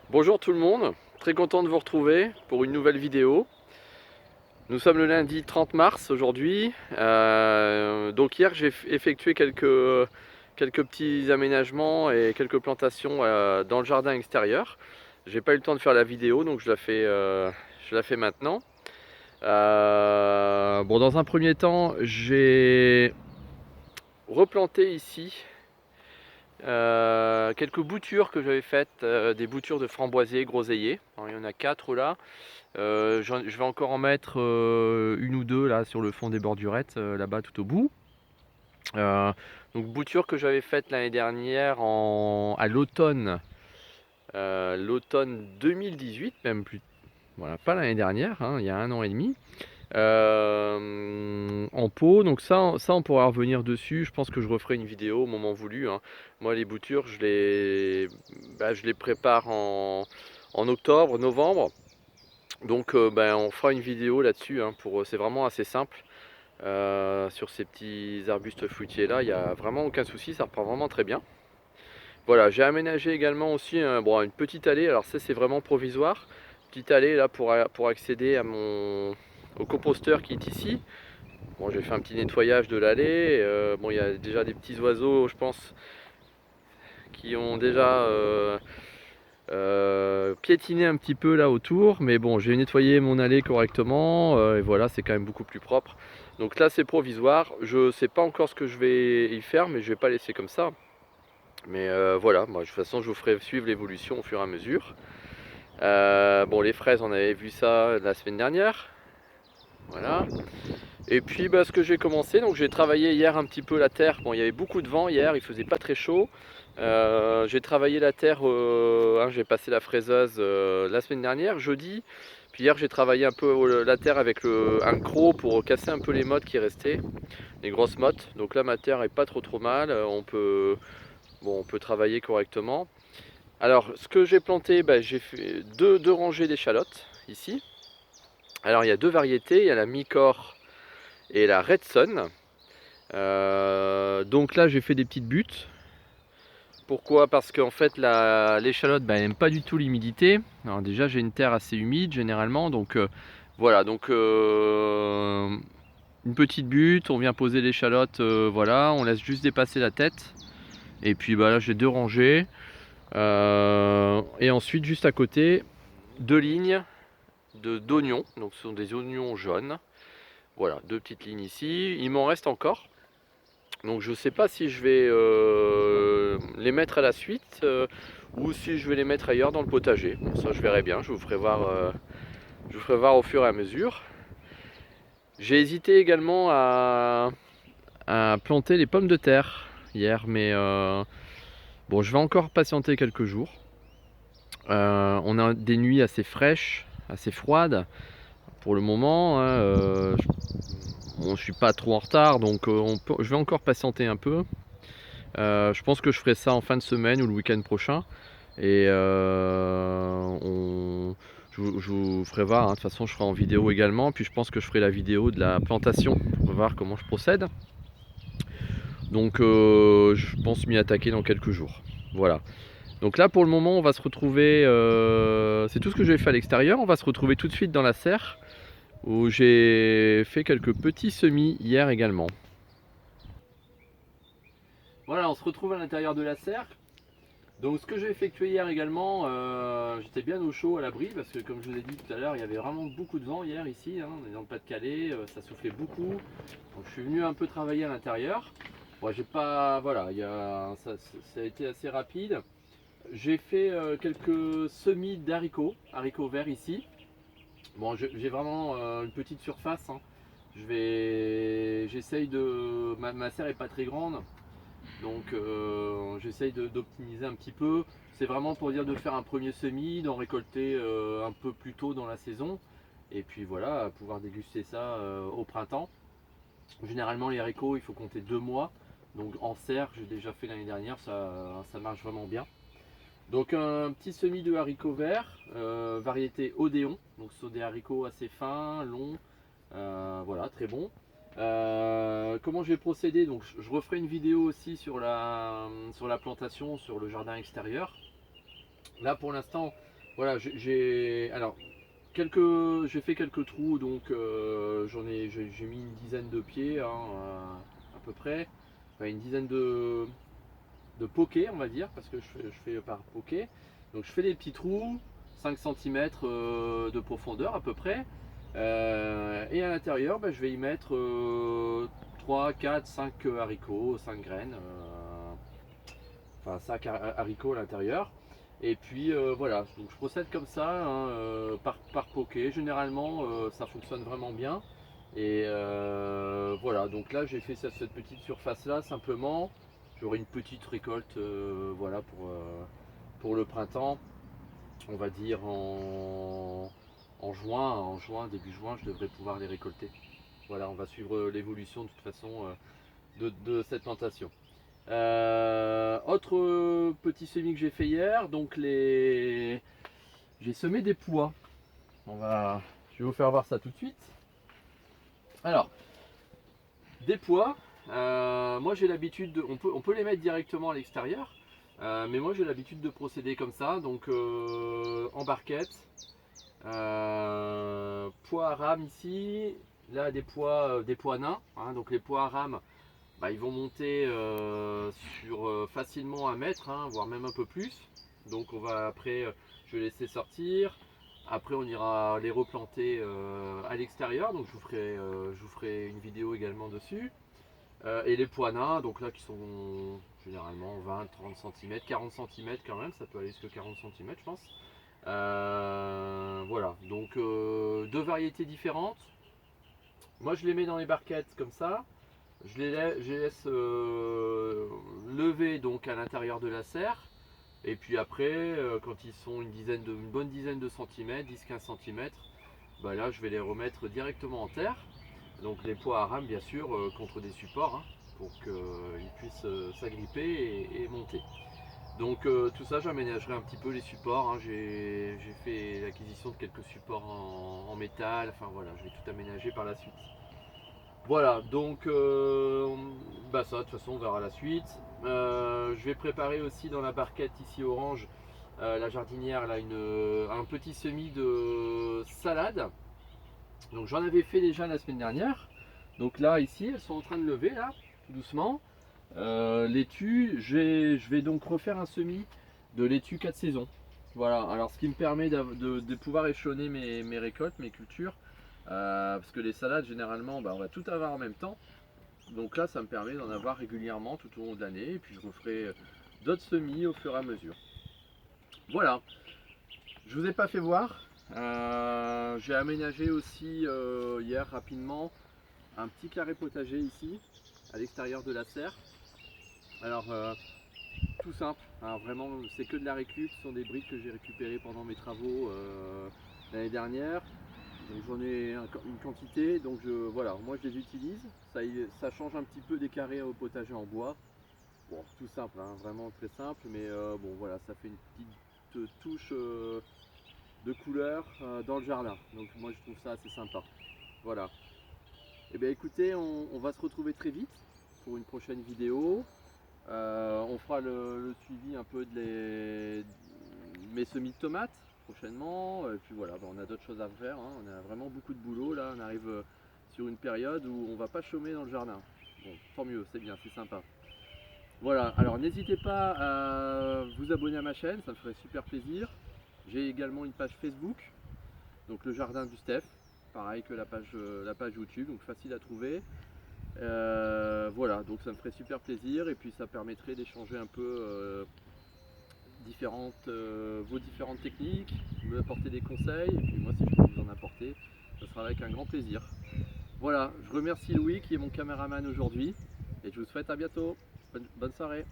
Bonjour tout le monde, très content de vous retrouver pour une nouvelle vidéo. Nous sommes le lundi 30 mars aujourd'hui. Donc hier j'ai effectué quelques petits aménagements et quelques plantations dans le jardin extérieur. J'ai pas eu le temps de faire la vidéo donc je la fais maintenant. Bon, dans un premier temps j'ai replanté ici quelques boutures que j'avais faites, des boutures de framboisier groseillier. Alors, il y en a 4 là. Je vais encore en mettre une ou deux là sur le fond des bordurettes, là-bas tout au bout. Euh, donc bouture que j'avais faite l'année dernière à l'automne 2018, même plus. Voilà, pas l'année dernière, hein, il y a un an et demi. En pot, donc ça on pourra revenir dessus. Je pense que je referai une vidéo au moment voulu, hein. Moi les boutures je les prépare en octobre, novembre. Donc on fera une vidéo là-dessus, hein, c'est vraiment assez simple. Sur ces petits arbustes fruitiers là, il n'y a vraiment aucun souci, ça reprend vraiment très bien. Voilà, j'ai aménagé également aussi une petite allée, alors ça c'est vraiment provisoire. Petite allée là pour accéder au composteur qui est ici. Bon, j'ai fait un petit nettoyage de l'allée. Bon, il y a déjà des petits oiseaux, je pense, qui ont déjà piétiné un petit peu là autour, mais bon, j'ai nettoyé mon allée correctement, et voilà, c'est quand même beaucoup plus propre. Donc là c'est provisoire, je sais pas encore ce que je vais y faire, mais je vais pas laisser comme ça. Mais voilà, moi de toute façon je vous ferai suivre l'évolution au fur et à mesure. Bon, les fraises, on avait vu ça la semaine dernière, voilà. Et puis ce que j'ai commencé, donc j'ai travaillé hier un petit peu la terre. Bon, il y avait beaucoup de vent hier, il faisait pas très chaud. J'ai travaillé la terre, hein, j'ai passé la fraiseuse la semaine dernière, jeudi. Puis hier j'ai travaillé un peu la terre avec un croc pour casser un peu les mottes qui restaient, les grosses mottes. Donc là ma terre est pas trop mal, on peut travailler correctement. Alors ce que j'ai planté, j'ai fait deux rangées d'échalotes ici. Alors il y a deux variétés, il y a la Micor et la Red Sun. Donc là j'ai fait des petites buttes. Pourquoi? Parce qu'en fait l'échalote elle n'aime pas du tout l'humidité. Alors déjà j'ai une terre assez humide généralement, donc voilà, donc une petite butte, on vient poser l'échalote, voilà, on laisse juste dépasser la tête. Et puis là j'ai deux rangées. Et ensuite juste à côté, deux lignes d'oignons, donc ce sont des oignons jaunes. Voilà, deux petites lignes ici. Il m'en reste encore. Donc je sais pas si je vais les mettre à la suite ou si je vais les mettre ailleurs dans le potager. Bon, ça je verrai bien, je vous ferai voir au fur et à mesure. J'ai hésité également à planter les pommes de terre hier, mais bon, je vais encore patienter quelques jours. On a des nuits assez fraîches, assez froides pour le moment, hein, bon, je suis pas trop en retard, donc je vais encore patienter un peu. Je pense que je ferai ça en fin de semaine ou le week-end prochain. Et je vous ferai voir, hein. De toute façon je ferai en vidéo également. Puis je pense que je ferai la vidéo de la plantation pour voir comment je procède. Donc je pense m'y attaquer dans quelques jours. Voilà. Donc là pour le moment on va se retrouver, c'est tout ce que j'ai fait à l'extérieur. On va se retrouver tout de suite dans la serre où j'ai fait quelques petits semis hier également. Voilà, on se retrouve à l'intérieur de la serre. Donc ce que j'ai effectué hier également, j'étais bien au chaud à l'abri parce que comme je vous ai dit tout à l'heure, il y avait vraiment beaucoup de vent hier ici, hein, on est dans le Pas-de-Calais, ça soufflait beaucoup. Donc je suis venu un peu travailler à l'intérieur. Bon, j'ai pas, voilà, ça a été assez rapide. J'ai fait quelques semis haricots verts ici. Bon, j'ai vraiment une petite surface, hein. J'essaye ma serre est pas très grande. Donc j'essaye d'optimiser un petit peu. C'est vraiment pour dire de faire un premier semis, d'en récolter un peu plus tôt dans la saison. Et puis voilà, pouvoir déguster ça au printemps. Généralement les haricots, il faut compter 2 mois. Donc en serre, j'ai déjà fait l'année dernière, ça marche vraiment bien. Donc un petit semis de haricots verts, variété Odéon. Donc ce sont des haricots assez fins, longs, voilà, très bons. Comment j'ai procédé? Donc je referai une vidéo aussi sur la plantation, sur le jardin extérieur. Là pour l'instant Voilà, j'ai fait quelques trous, donc j'ai mis une dizaine de pieds, hein, à peu près, enfin, une dizaine de pokés, on va dire, parce que je fais par poké. Donc je fais des petits trous, 5 cm de profondeur à peu près. Et à l'intérieur, je vais y mettre 3, 4, 5 haricots, 5 graines, enfin 5 haricots à l'intérieur. Et puis voilà, donc je procède comme ça, hein, par poké. Généralement, ça fonctionne vraiment bien. Et voilà, donc là j'ai fait cette petite surface là simplement. J'aurai une petite récolte, voilà, pour le printemps, on va dire en juin, début juin, je devrais pouvoir les récolter. Voilà, on va suivre l'évolution de toute façon de cette plantation. Autre petit semis que j'ai fait hier, donc j'ai semé des pois. Je vais vous faire voir ça tout de suite. Alors, des pois, moi j'ai l'habitude on peut les mettre directement à l'extérieur, mais moi j'ai l'habitude de procéder comme ça, donc en barquette, pois à rame ici, là des pois nains, hein, donc les pois à rame, ils vont monter sur facilement 1 mètre, hein, voire même un peu plus, donc on va après, je vais laisser sortir. Après, on ira les replanter à l'extérieur, donc je vous ferai une vidéo également dessus. Et les pois nains, donc là qui sont généralement 20, 30 cm, 40 cm quand même, ça peut aller jusqu'à 40 cm je pense. Voilà, donc deux variétés différentes. Moi je les mets dans les barquettes comme ça, je les laisse lever donc à l'intérieur de la serre. Et puis après, quand ils sont une bonne dizaine de centimètres, 10-15 cm, là je vais les remettre directement en terre. Donc les pois à rame bien sûr contre des supports, hein, pour qu'ils puissent s'agripper et monter. Donc tout ça j'aménagerai un petit peu les supports, hein. J'ai fait l'acquisition de quelques supports en métal, enfin voilà, je vais tout aménager par la suite. Voilà, donc ça de toute façon on verra la suite. Je vais préparer aussi dans la barquette ici orange, la jardinière, là, un petit semis de salade. Donc j'en avais fait déjà la semaine dernière. Donc là ici elles sont en train de lever là, tout doucement. Laitue, je vais donc refaire un semis de laitue 4 saisons. Voilà, alors ce qui me permet de pouvoir échelonner mes récoltes, mes cultures. Parce que les salades généralement on va tout avoir en même temps. Donc là ça me permet d'en avoir régulièrement tout au long de l'année. Et puis je referai d'autres semis au fur et à mesure. Voilà, je vous ai pas fait voir. J'ai aménagé aussi hier rapidement un petit carré potager ici à l'extérieur de la serre. Alors tout simple, alors vraiment c'est que de la récup, ce sont des briques que j'ai récupérées pendant mes travaux l'année dernière. Donc j'en ai une quantité, donc voilà, moi je les utilise. Ça change un petit peu des carrés au potager en bois. Bon, tout simple, hein, vraiment très simple, mais bon voilà, ça fait une petite touche de couleur dans le jardin. Donc moi je trouve ça assez sympa. Voilà. Et bien écoutez, on va se retrouver très vite pour une prochaine vidéo. On fera le suivi un peu de mes semis de tomates prochainement. Et puis voilà, on a d'autres choses à faire, hein. On a vraiment beaucoup de boulot là. On arrive sur une période où on va pas chômer dans le jardin. Bon, tant mieux, c'est bien, c'est sympa. Voilà, alors n'hésitez pas à vous abonner à ma chaîne, ça me ferait super plaisir. J'ai également une page Facebook, donc le jardin du Steph, pareil que la page YouTube, donc facile à trouver. Voilà, donc ça me ferait super plaisir et puis ça permettrait d'échanger un peu vos différentes techniques, vous apporter des conseils et puis moi si je peux vous en apporter, ça sera avec un grand plaisir. Voilà, je remercie Louis qui est mon caméraman aujourd'hui et je vous souhaite à bientôt. Bonne soirée.